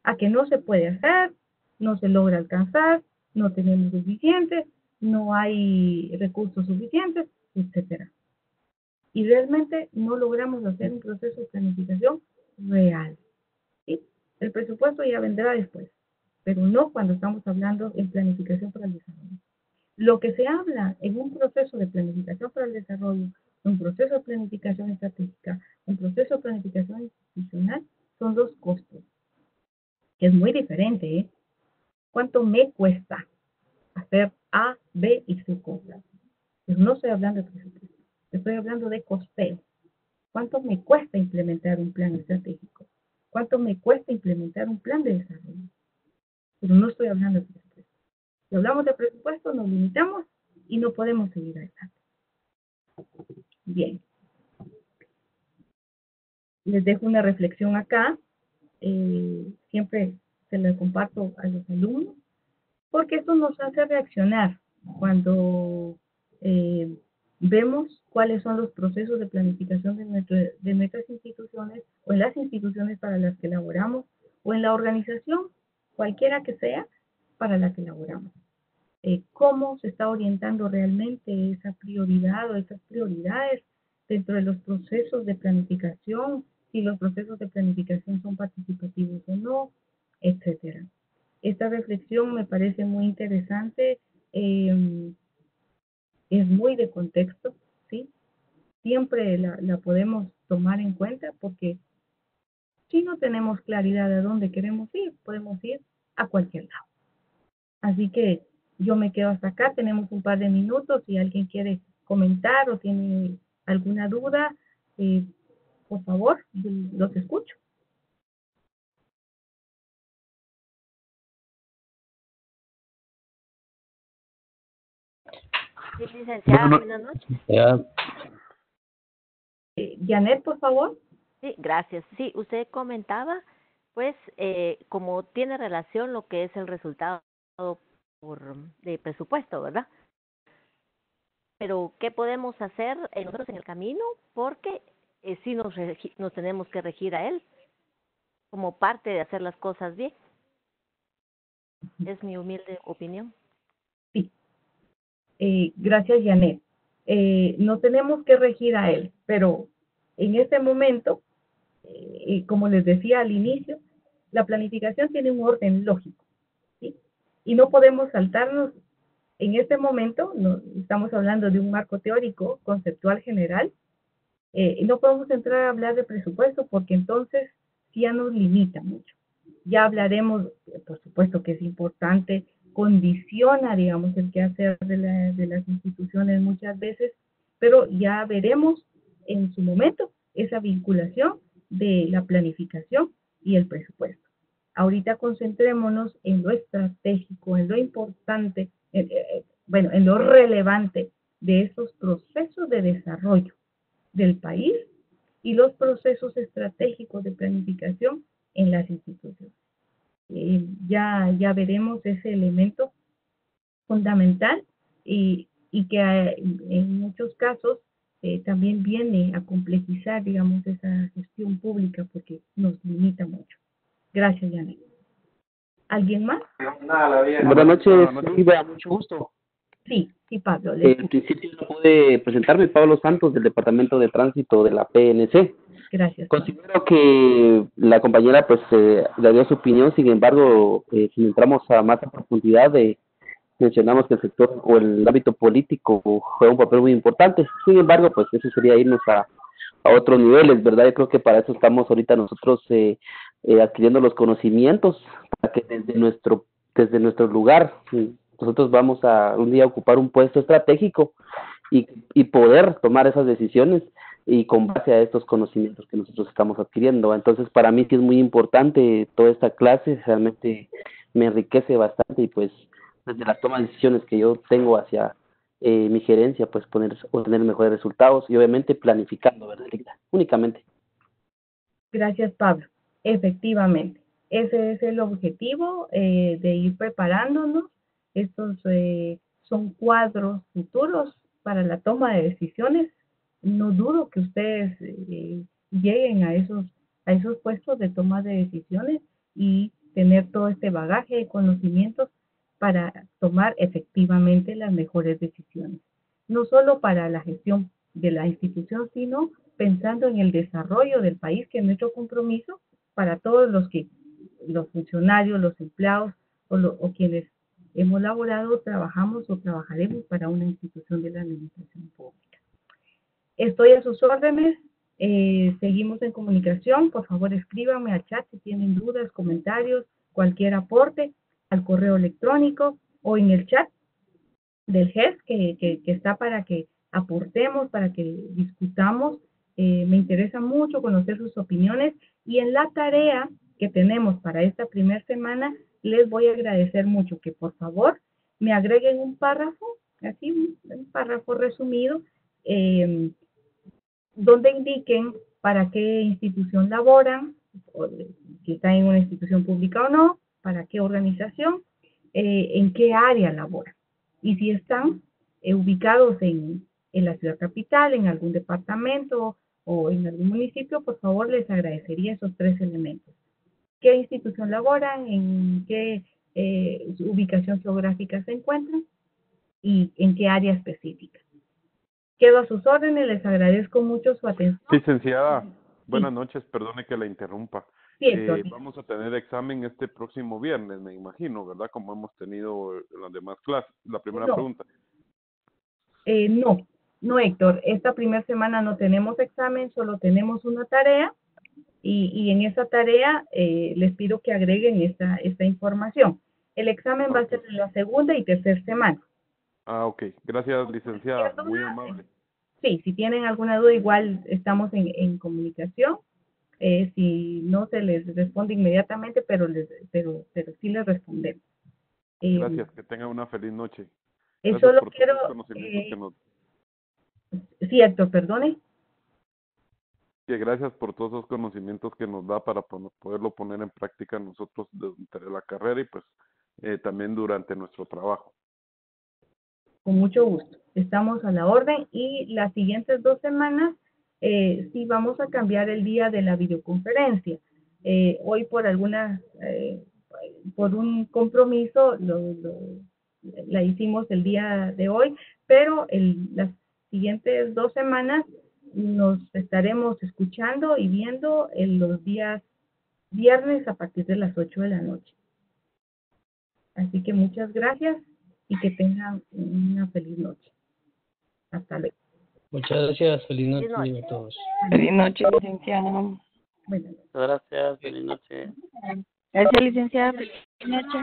a que no se puede hacer, no se logra alcanzar, no tenemos suficientes, no hay recursos suficientes, etcétera. Y realmente no logramos hacer un proceso de planificación real. ¿Sí? El presupuesto ya vendrá después, pero no cuando estamos hablando en planificación para el desarrollo. Lo que se habla en un proceso de planificación para el desarrollo, un proceso de planificación estratégica, un proceso de planificación institucional, son los costos, que es muy diferente, ¿eh? ¿Cuánto me cuesta hacer A, B y C cosas? Pues no estoy hablando de presupuesto, estoy hablando de costeo. ¿Cuánto me cuesta implementar un plan estratégico? ¿Cuánto me cuesta implementar un plan de desarrollo? Pero no estoy hablando de presupuesto. Si hablamos de presupuesto, nos limitamos y no podemos seguir adelante. Bien. Les dejo una reflexión acá. Siempre se la comparto a los alumnos, porque esto nos hace reaccionar cuando vemos cuáles son los procesos de planificación de nuestras instituciones o en las instituciones para las que laboramos o en la organización, cualquiera que sea, para la que laboramos. Cómo se está orientando realmente esa prioridad o esas prioridades dentro de los procesos de planificación, si los procesos de planificación son participativos o no, etcétera. Esta reflexión me parece muy interesante, es muy de contexto, ¿sí? Siempre la podemos tomar en cuenta porque si no tenemos claridad de dónde queremos ir, podemos ir a cualquier lado. Así que yo me quedo hasta acá, tenemos un par de minutos, si alguien quiere comentar o tiene alguna duda, por favor, los escucho. Sí, licenciada, buenas noches. Janet, por favor. Sí, gracias. Sí, usted comentaba, pues, como tiene relación lo que es el resultado de presupuesto, ¿verdad? Pero, ¿qué podemos hacer nosotros en el camino? Porque sí nos tenemos que regir a él como parte de hacer las cosas bien. Es mi humilde opinión. Sí. Gracias, Janet. No tenemos que regir a él, pero en este momento, como les decía al inicio, la planificación tiene un orden lógico, ¿sí? Y no podemos saltarnos en este momento, no, estamos hablando de un marco teórico, conceptual general, no podemos entrar a hablar de presupuesto porque entonces ya nos limita mucho. Ya hablaremos, por supuesto que es importante, condiciona, digamos, el quehacer de las instituciones muchas veces, pero ya veremos en su momento esa vinculación de la planificación y el presupuesto. Ahorita concentrémonos en lo estratégico, en lo importante, bueno, en lo relevante de estos procesos de desarrollo del país y los procesos estratégicos de planificación en las instituciones. Ya veremos ese elemento fundamental y que en muchos casos también viene a complejizar, digamos, esa gestión pública porque nos limita mucho. Gracias, Janet. ¿Alguien más? Buenas noches, Silvia, mucho gusto. Sí, Pablo. En principio no pude presentarme, Pablo Santos, del Departamento de Tránsito de la PNC. Gracias. Considero que la compañera pues le dio su opinión, sin embargo, si entramos a más a profundidad, mencionamos que el sector o el ámbito político juega un papel muy importante. Sin embargo, pues eso sería irnos a otros niveles, ¿verdad? Yo creo que para eso estamos ahorita nosotros adquiriendo los conocimientos, para que desde nuestro lugar nosotros vamos a un día ocupar un puesto estratégico y poder tomar esas decisiones y con base a estos conocimientos que nosotros estamos adquiriendo. Entonces, para mí sí es muy importante toda esta clase, realmente me enriquece bastante y pues desde la toma de decisiones que yo tengo hacia mi gerencia, pues obtener mejores resultados y obviamente planificando, ¿verdad, Linda? Únicamente. Gracias, Pablo. Efectivamente, ese es el objetivo de ir preparándonos. Estos son cuadros futuros para la toma de decisiones, no dudo que ustedes lleguen a esos puestos de toma de decisiones y tener todo este bagaje de conocimientos para tomar efectivamente las mejores decisiones. No solo para la gestión de la institución, sino pensando en el desarrollo del país, que es nuestro compromiso para todos los funcionarios, los empleados o quienes hemos laborado, trabajamos o trabajaremos para una institución de la administración pública. Estoy a sus órdenes, seguimos en comunicación. Por favor, escríbanme al chat si tienen dudas, comentarios, cualquier aporte, al correo electrónico o en el chat del GES que está para que aportemos, para que discutamos. Me interesa mucho conocer sus opiniones, y en la tarea que tenemos para esta primera semana les voy a agradecer mucho que por favor me agreguen un párrafo, así un párrafo resumido, donde indiquen para qué institución laboran, o si están en una institución pública o no, para qué organización, en qué área laboran. Y si están ubicados en la ciudad capital, en algún departamento o en algún municipio, por favor les agradecería esos 3 elementos. ¿Qué institución laboran? ¿En qué ubicación geográfica se encuentran? ¿Y en qué área específica? Quedo a sus órdenes, les agradezco mucho su atención. Licenciada, buenas noches, perdone que la interrumpa. Sí, vamos a tener examen este próximo viernes, me imagino, ¿verdad? Como hemos tenido en las demás clases. La primera pregunta. No, Héctor, esta primera semana no tenemos examen, solo tenemos una tarea, y en esa tarea les pido que agreguen esta información. El examen va a ser en la segunda y tercera semana. Ok. Gracias, licenciada. Muy amable. Sí, si tienen alguna duda, igual estamos en comunicación. Si no se les responde inmediatamente, pero sí les respondemos. Gracias, que tengan una feliz noche. Solo quiero... Sí, Héctor, perdone. Que gracias por todos esos conocimientos que nos da para poderlo poner en práctica nosotros durante la carrera y pues también durante nuestro trabajo. Con mucho gusto. Estamos a la orden, y las siguientes 2 semanas sí vamos a cambiar el día de la videoconferencia. Hoy por un compromiso la hicimos el día de hoy, pero las siguientes 2 semanas nos estaremos escuchando y viendo en los días viernes a partir de las 8 de la noche. Así que muchas gracias y que tengan una feliz noche. Hasta luego. Muchas gracias, feliz noche a todos. Feliz noche, licenciado. Bueno. Gracias, feliz noche. Gracias, licenciada. Feliz noche.